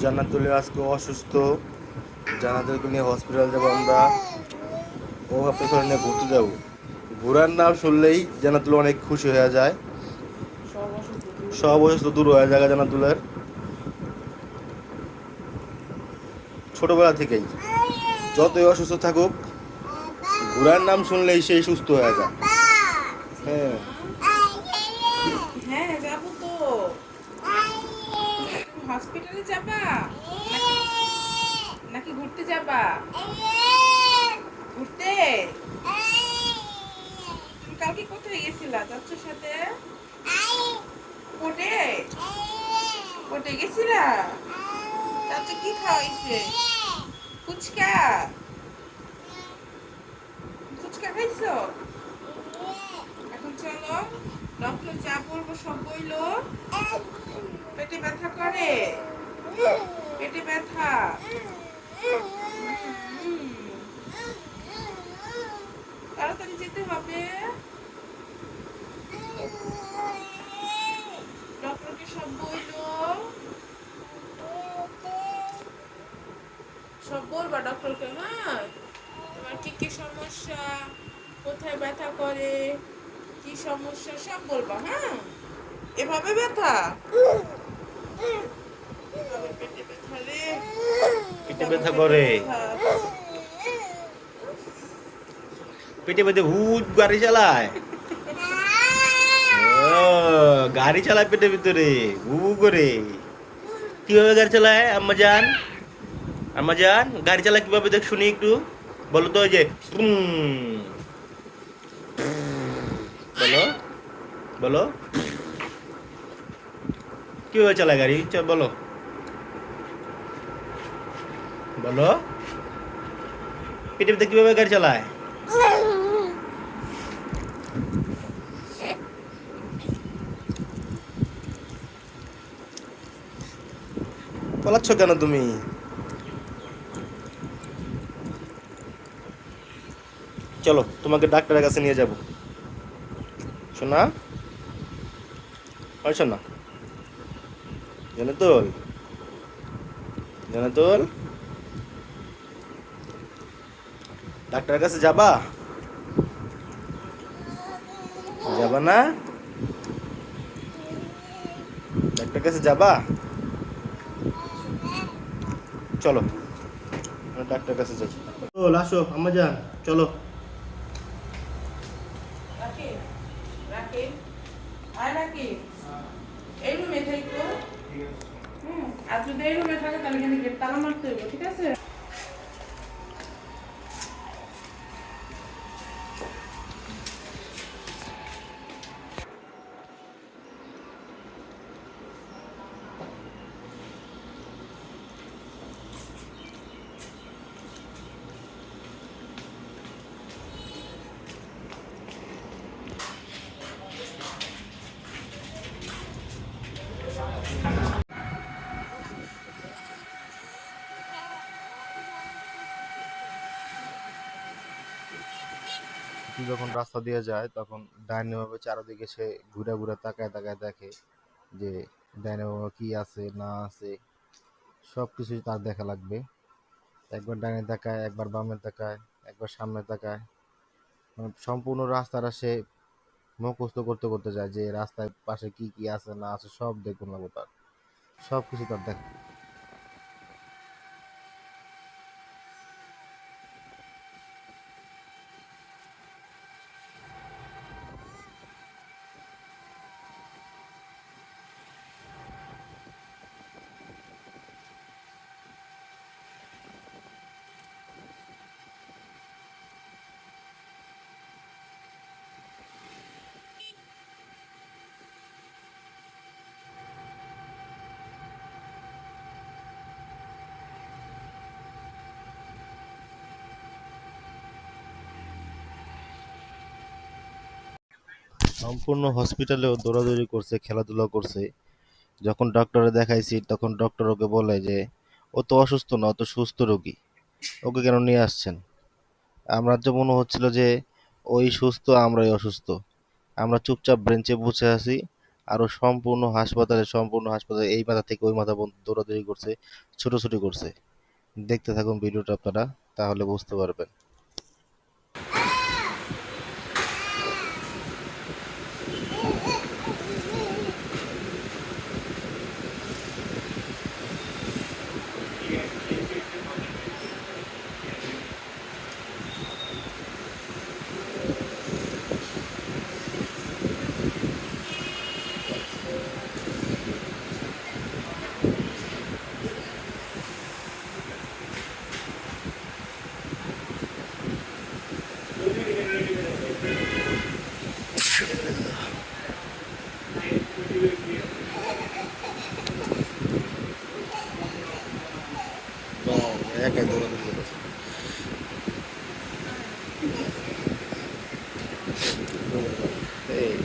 জান্নাতুল আজকে অসুস্থ। জান্নাতুলকে নিয়ে হসপিটাল যাবো আমরা। ও ভাবতেছে ওর নিয়ে ঘুরতে যাবো। ঘোরার নাম শুনলেই জান্নাতুল অনেক খুশি হয়ে যায়। সব অসুস্থ দূর হয়ে যায় জান্নাতুলের ছোটবেলা থেকেই। যতই অসুস্থ থাকুক, ঘোরার নাম শুনলেই সেই সুস্থ হয়ে যায়। হ্যাঁ, হ্যাঁ যাবো তো। তুমি হসপিটালে যাবা নাকি নাকি ঘুরতে যাবা? ঘুরতে? তুমি কালকে কোথায় গেছিলা চাচুর সাথে? কোটে? কোটে গেছিলা? চাচু কি খাওয়াইছে? ফুচকা? ফুচকা খাইছো? এখন চলো, ডক্টর যা বলবো সব বইলো। পেটে ব্যথা করে? পেটে ব্যথা? হুম, তাড়াতাড়ি যেতে হবে। ডক্টরকে সব বইলো, সব বলবা ডক্টরকে। হ্যাঁ, তোমার কি কি সমস্যা, কোথায় ব্যথা করে, কি সমস্যা সব বলবা। হ্যাঁ, এভাবে ব্যথা, এভাবে পেটে ব্যথা রে, পেটে এভাবে ব্যথা পেটে করে। ব্যথা। পেটে ব্যথা হুট গাড়ি চালায়। ও, গাড়ি চালায় পেটের ভিতরে হু হু করে। কিভাবে গাড়ি চালায় আম্মা জান? আম্মা জান গাড়ি চালায় কিভাবে দেখ শুনি একটু। বলো তো, ওই যে বলো, বলো কিভাবে চালায় গাড়ি, বলো, বলো পেটের ভিতরে কিভাবে গাড়ি চালায়। পালাচ্ছ কেন তুমি? চলো তোমাকে ডাক্তারের কাছে নিয়ে যাব। শোনা, হয় শোনা, জানাতুল, জানাতুল, ডাক্তারের কাছে যাবা? যাবা না? ডাক্তারের কাছে যাবা? চলো আমরা ডাক্তারের কাছে যাই। ও আসো আম্মা যান, চলো। রাখি, রাখি, আর রাখি, এই রুমে থাকতো। আর যদি এই রুমে থাকে তাহলে কিন্তু গেট তালা মারতে হইব, ঠিক আছে? যখন রাস্তা দিয়ে যায় তখন ডাইনে বামে চারদিকে সে ঘুরে ঘুরে তাকায় তাকায় দেখে যে ডাইনে বামে কি আছে না আছে, সব কিছুই তার দেখা লাগবে। একবার ডাইনে তাকায়, একবার বামে তাকায়, একবার সামনে তাকায়, মানে সম্পূর্ণ রাস্তাটা সে মুখস্থ করতে করতে যায় যে রাস্তায় পাশে কি কি আছে না আছে সব দেখুন লাগবো তার, সব কিছু তার দেখা। সম্পূর্ণ হসপিটালেও দৌড়াদৌড়ি করছে, খেলাধুলা করছে। যখন ডক্টরে দেখাইছি তখন ডক্টর ওকে বলে যে ও তো অসুস্থ না, ও তো সুস্থ রোগী, ওকে কেন নিয়ে আসছেন? আমরা তো মনে হচ্ছিল যে ওই সুস্থ আমরাই অসুস্থ। আমরা চুপচাপ বেঞ্চে বসে আছি, আরো সম্পূর্ণ হাসপাতালে এই মাথা থেকে ওই মাথা পর্যন্ত দৌড়াদৌড়ি করছে, ছোটাছুটি করছে। দেখতে থাকুন ভিডিওটা আপনারা, তাহলে বুঝতে পারবেন। একাই দৌড়াদৌড়ি করতেছে। এই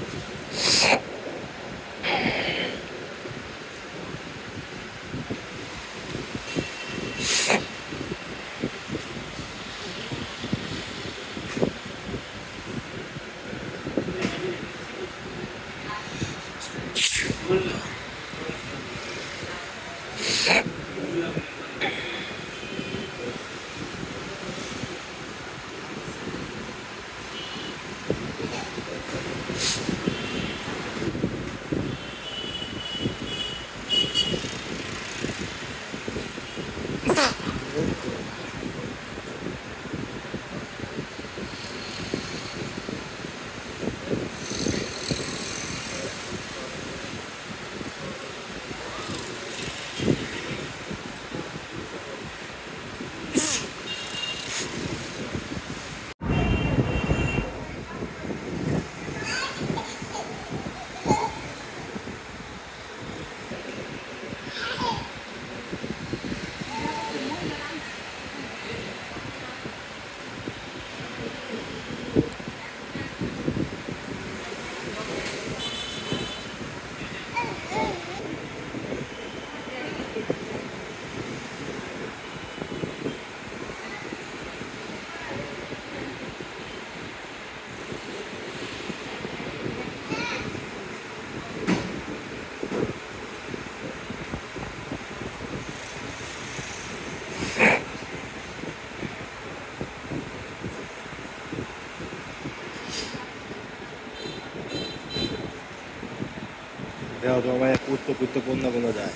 দেহ জমায় কুত্তো কুত্তো বন্যা বন্যা যায়।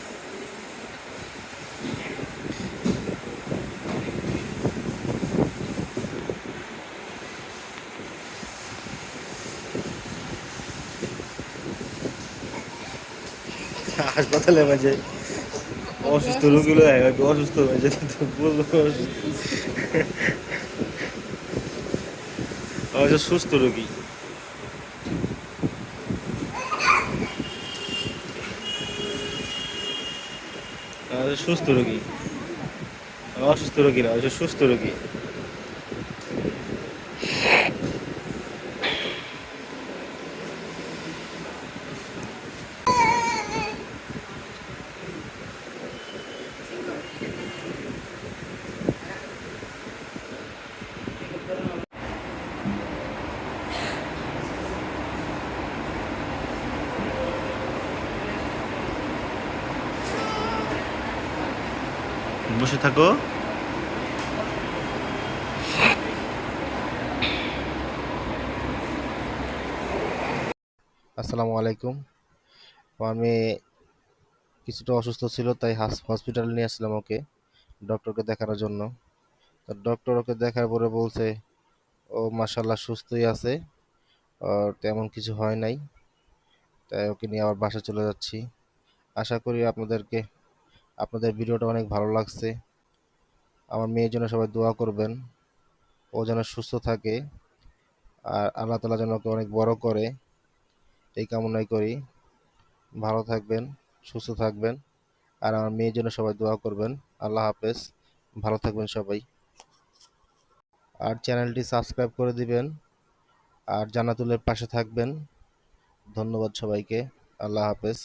হাসপাতালে মাঝে অসুস্থ রোগীগুলো অসুস্থ হয়ে যেত, বললো অবশ্য সুস্থ রোগী, সুস্থ রোগী, অসুস্থ রোগী না, অবশ্য সুস্থ রোগী। বসে থাকো। আসসালামু আলাইকুম। আমার মেয়ে কিছুটা অসুস্থ ছিল, তাই হসপিটালে নিয়ে আসলাম ওকে ডক্টরকে দেখানোর জন্য। তো ডক্টর ওকে দেখার পরে বলছে ও মাশাল্লাহ সুস্থই আছে, আর তেমন কিছু হয় নাই। তাই ওকে নিয়ে আবার বাসায় চলে যাচ্ছি। আশা করি আপনাদের ভিডিওটা অনেক ভালো লাগছে। আমার মেয়ের জন্য সবাই দোয়া করবেন, ও যেন সুস্থ থাকে, আর আল্লাহ তাআলা যেন ওকে অনেক বড় করে, এই কামনাই করি। ভালো থাকবেন, সুস্থ থাকবেন, আর আমার মেয়ের জন্য সবাই দোয়া করবেন। আল্লাহ হাফেজ, ভালো থাকবেন সবাই। আর চ্যানেলটি সাবস্ক্রাইব করে দিবেন, আর জান্নাতুলের পাশে থাকবেন। ধন্যবাদ সবাইকে। আল্লাহ হাফেজ।